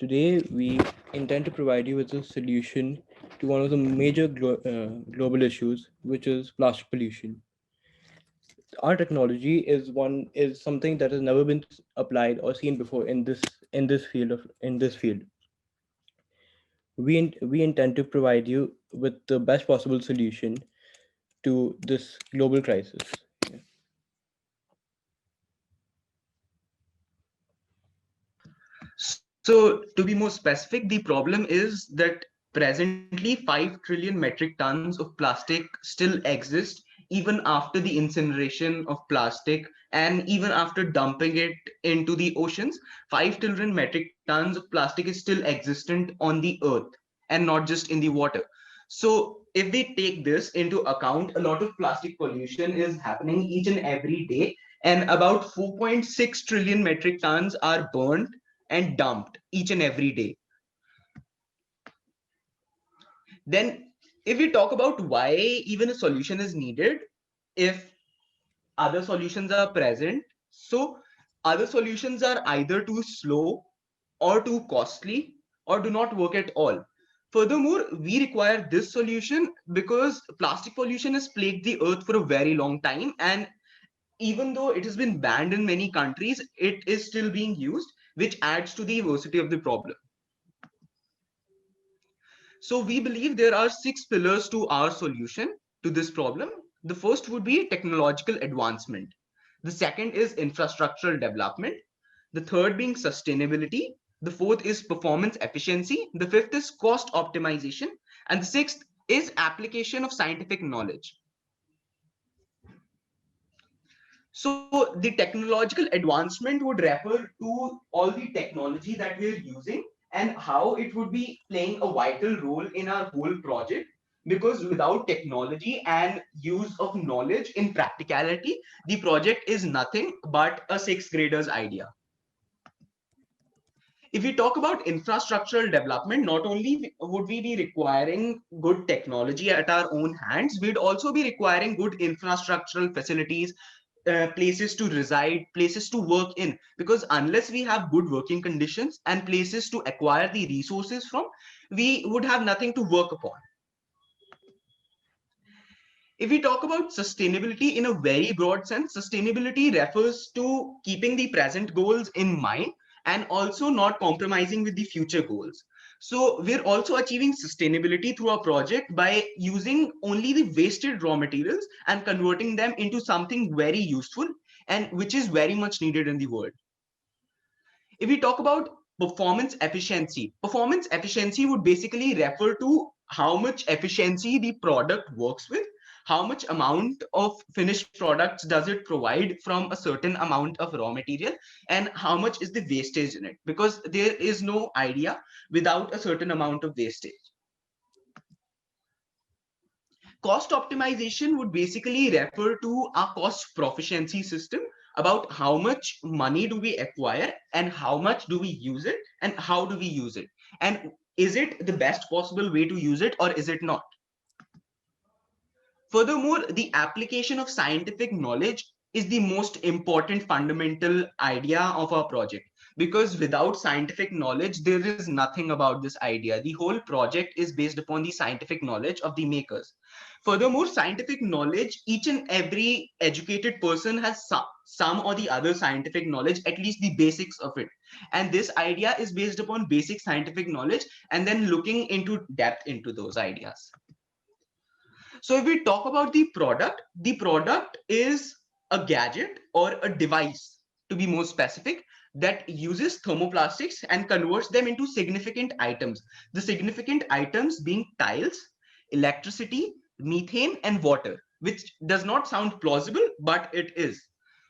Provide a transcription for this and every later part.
Today, we intend to provide you with a solution to one of the major global issues, which is plastic pollution. Our technology is something that has never been applied or seen before in this field. We intend to provide you with the best possible solution to this global crisis. So, to be more specific, the problem is that presently 5 trillion metric tons of plastic still exist even after the incineration of plastic and even after dumping it into the oceans. 5 trillion metric tons of plastic is still existent on the earth and not just in the water. So, if we take this into account, a lot of plastic pollution is happening each and every day, and about 4.6 trillion metric tons are burned and dumped each and every day. Then, if we talk about why even a solution is needed, if other solutions are present, so other solutions are either too slow or too costly or do not work at all. Furthermore, we require this solution because plastic pollution has plagued the earth for a very long time, and even though it has been banned in many countries, it is still being used, which adds to the diversity of the problem. So we believe there are 6 pillars to our solution to this problem. The first would be technological advancement. The second is infrastructural development. The third being sustainability. The fourth is performance efficiency. The fifth is cost optimization. And the sixth is application of scientific knowledge. So the technological advancement would refer to all the technology that we're using and how it would be playing a vital role in our whole project. Because without technology and use of knowledge in practicality, the project is nothing but a sixth grader's idea. If we talk about infrastructural development, not only would we be requiring good technology at our own hands, we'd also be requiring good infrastructural facilities, places to reside, places to work in. Because unless we have good working conditions and places to acquire the resources from, we would have nothing to work upon. If we talk about sustainability in a very broad sense, sustainability refers to keeping the present goals in mind and also not compromising with the future goals. So we're also achieving sustainability through our project by using only the wasted raw materials and converting them into something very useful and which is very much needed in the world. If we talk about performance efficiency would basically refer to how much efficiency the product works with, how much amount of finished products does it provide from a certain amount of raw material, and how much is the wastage in it, because there is no idea without a certain amount of wastage. Cost optimization would basically refer to our cost proficiency system, about how much money do we acquire and how much do we use it and how do we use it, and is it the best possible way to use it or is it not. Furthermore, the application of scientific knowledge is the most important fundamental idea of our project, because without scientific knowledge there is nothing about this idea. The whole project is based upon the scientific knowledge of the makers. Furthermore, scientific knowledge, each and every educated person has some or the other scientific knowledge, at least the basics of it, and this idea is based upon basic scientific knowledge and then looking into depth into those ideas. So if we talk about the product is a gadget or a device, to be more specific, that uses thermoplastics and converts them into significant items. The significant items being tiles, electricity, methane, and water, which does not sound plausible, but it is.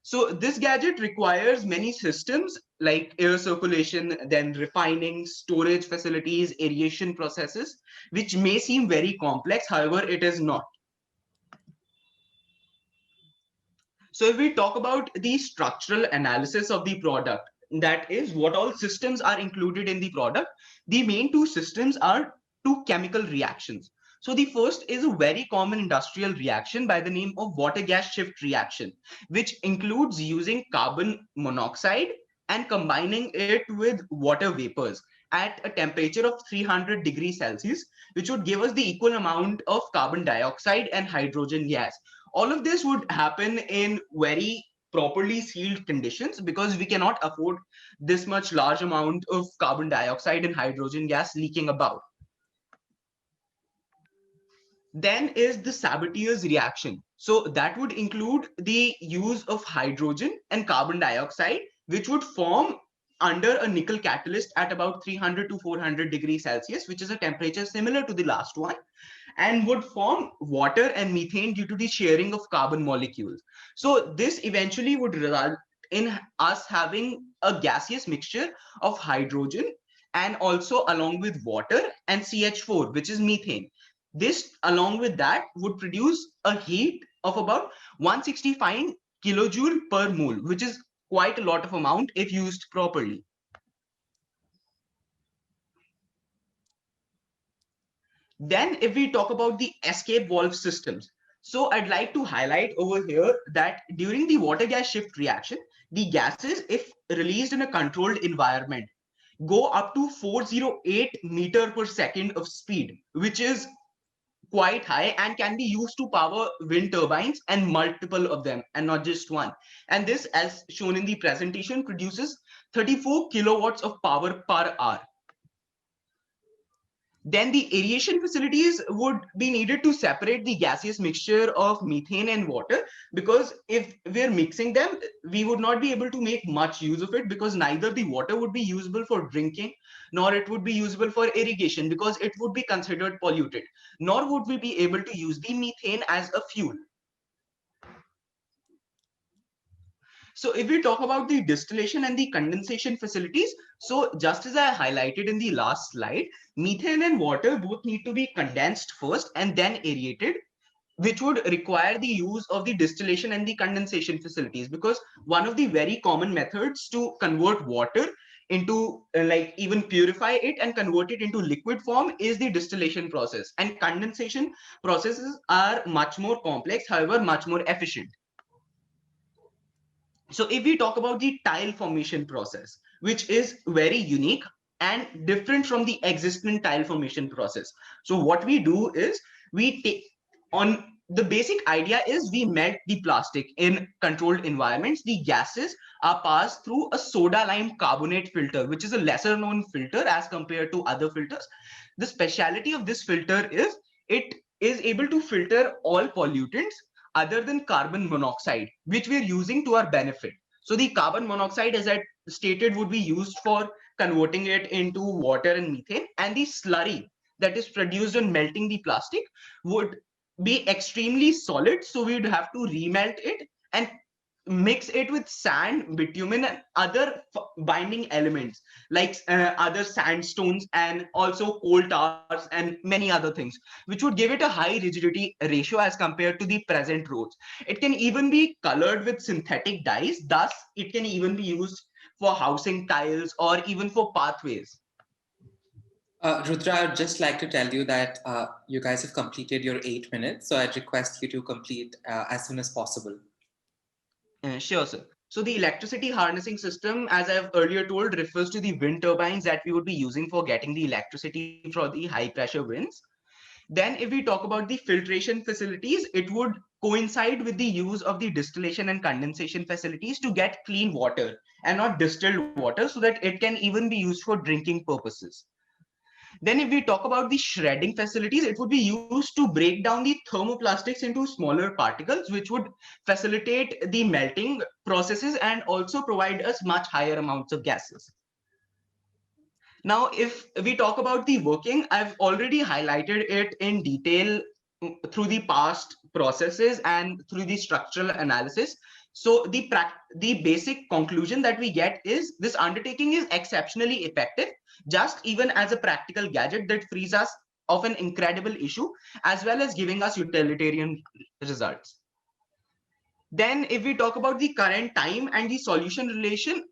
So this gadget requires many systems like air circulation, then refining, storage facilities, aeration processes, which may seem very complex, however, it is not. So if we talk about the structural analysis of the product, that is what all systems are included in the product, the main two systems are two chemical reactions. So the first is a very common industrial reaction by the name of water gas shift reaction, which includes using carbon monoxide and combining it with water vapors. at a temperature of 300 degrees Celsius, which would give us the equal amount of carbon dioxide and hydrogen gas. All of this would happen in very properly sealed conditions because we cannot afford this much large amount of carbon dioxide and hydrogen gas leaking about. Then is the Saboteur's reaction. So that would include the use of hydrogen and carbon dioxide, which would form under a nickel catalyst at about 300 to 400 degrees Celsius, which is a temperature similar to the last one, and would form water and methane due to the sharing of carbon molecules. So this eventually would result in us having a gaseous mixture of hydrogen and also along with water and CH4, which is methane. This, along with that, would produce a heat of about 165 kilojoule per mole, which is quite a lot of amount if used properly. Then if we talk about the escape valve systems, so I'd like to highlight over here that during the water gas shift reaction, the gases, if released in a controlled environment, go up to 408 meter per second of speed, which is quite high and can be used to power wind turbines and multiple of them and not just one. And this, as shown in the presentation, produces 34 kilowatts of power per hour. Then the aeration facilities would be needed to separate the gaseous mixture of methane and water, because if we're mixing them, we would not be able to make much use of it, because neither the water would be usable for drinking, nor it would be usable for irrigation, because it would be considered polluted, nor would we be able to use the methane as a fuel. So if we talk about the distillation and the condensation facilities, so just as I highlighted in the last slide, methane and water both need to be condensed first and then aerated, which would require the use of the distillation and the condensation facilities, because one of the very common methods to convert water into like even purify it and convert it into liquid form is the distillation process, and condensation processes are much more complex, however much more efficient. So if we talk about the tile formation process, which is very unique and different from the existing tile formation process. So what we do is we take on the basic idea is we melt the plastic in controlled environments. The gases are passed through a soda lime carbonate filter, which is a lesser known filter as compared to other filters. The speciality of this filter is it is able to filter all pollutants other than carbon monoxide, which we're using to our benefit. So the carbon monoxide, as I stated, would be used for converting it into water and methane, and the slurry that is produced on melting the plastic would be extremely solid. So we'd have to remelt it and mix it with sand, bitumen, and other binding elements like other sandstones and also coal tars and many other things, which would give it a high rigidity ratio as compared to the present roads. It can even be colored with synthetic dyes, thus it can even be used for housing tiles or even for pathways. Rudra, I'd just like to tell you that you guys have completed your 8 minutes, so I'd request you to complete as soon as possible. Sure, sir. So the electricity harnessing system, as I've earlier told, refers to the wind turbines that we would be using for getting the electricity for the high pressure winds. Then if we talk about the filtration facilities, it would coincide with the use of the distillation and condensation facilities to get clean water and not distilled water, so that it can even be used for drinking purposes. Then if we talk about the shredding facilities, it would be used to break down the thermoplastics into smaller particles, which would facilitate the melting processes and also provide us much higher amounts of gases. Now, if we talk about the working, I've already highlighted it in detail through the past processes and through the structural analysis. So the basic conclusion that we get is this undertaking is exceptionally effective, just even as a practical gadget that frees us of an incredible issue, as well as giving us utilitarian results. Then if we talk about the current time and the solution relation,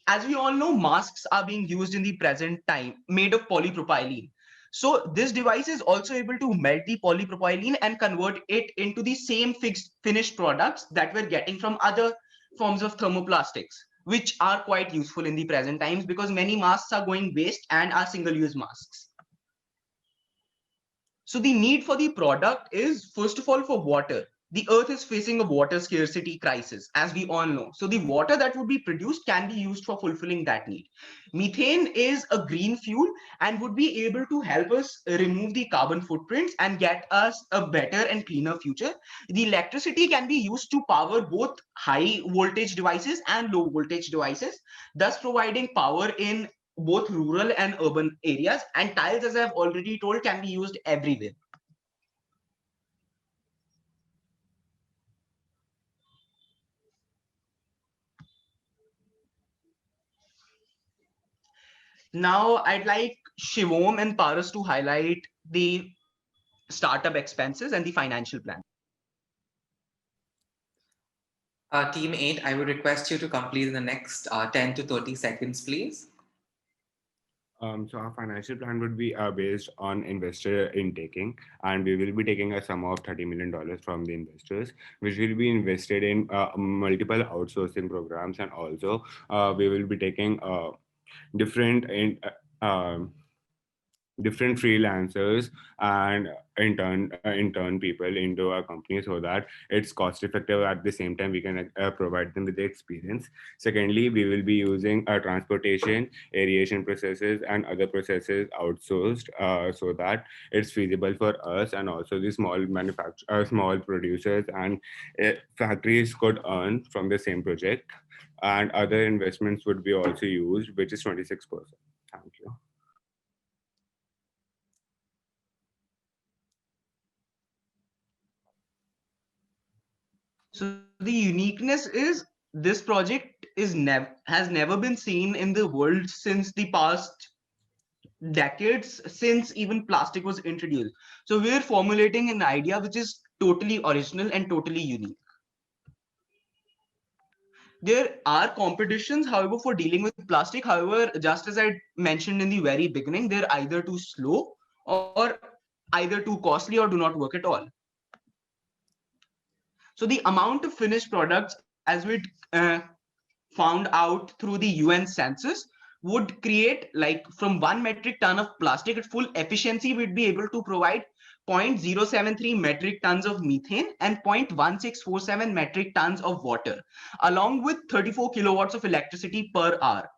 as we all know, masks are being used in the present time made of polypropylene. So this device is also able to melt the polypropylene and convert it into the same fixed finished products that we're getting from other forms of thermoplastics. which are quite useful in the present times because many masks are going waste and are single-use masks. So the need for the product is, first of all, for water. The earth is facing a water scarcity crisis, as we all know. So the water that would be produced can be used for fulfilling that need. Methane is a green fuel and would be able to help us remove the carbon footprints and get us a better and cleaner future. The electricity can be used to power both high voltage devices and low voltage devices, thus providing power in both rural and urban areas. And tiles, as I've already told, can be used everywhere. Now, I'd like Shivom and Paras to highlight the startup expenses and the financial plan. Team 8, I would request you to complete in the next 10 to 30 seconds, please. So our financial plan would be based on investor intaking, and we will be taking a sum of $30 million from the investors, which will be invested in multiple outsourcing programs, and also we will be taking different different freelancers and intern people into our company so that it's cost effective. At the same time, we can provide them with the experience. Secondly, we will be using transportation, aeration processes, and other processes outsourced so that it's feasible for us, and also the small small producers and factories could earn from the same project. And other investments would be also used, which is 26%. Thank you. So the uniqueness is this project has never been seen in the world since the past decades, since even plastic was introduced. So we're formulating an idea which is totally original and totally unique. There are competitions, however, for dealing with plastic. However, just as I mentioned in the very beginning, they're either too slow or either too costly or do not work at all. So the amount of finished products, as we found out through the UN census, would create, like, from 1 metric ton of plastic at full efficiency, we'd be able to provide 0.073 metric tons of methane and 0.1647 metric tons of water, along with 34 kilowatts of electricity per hour.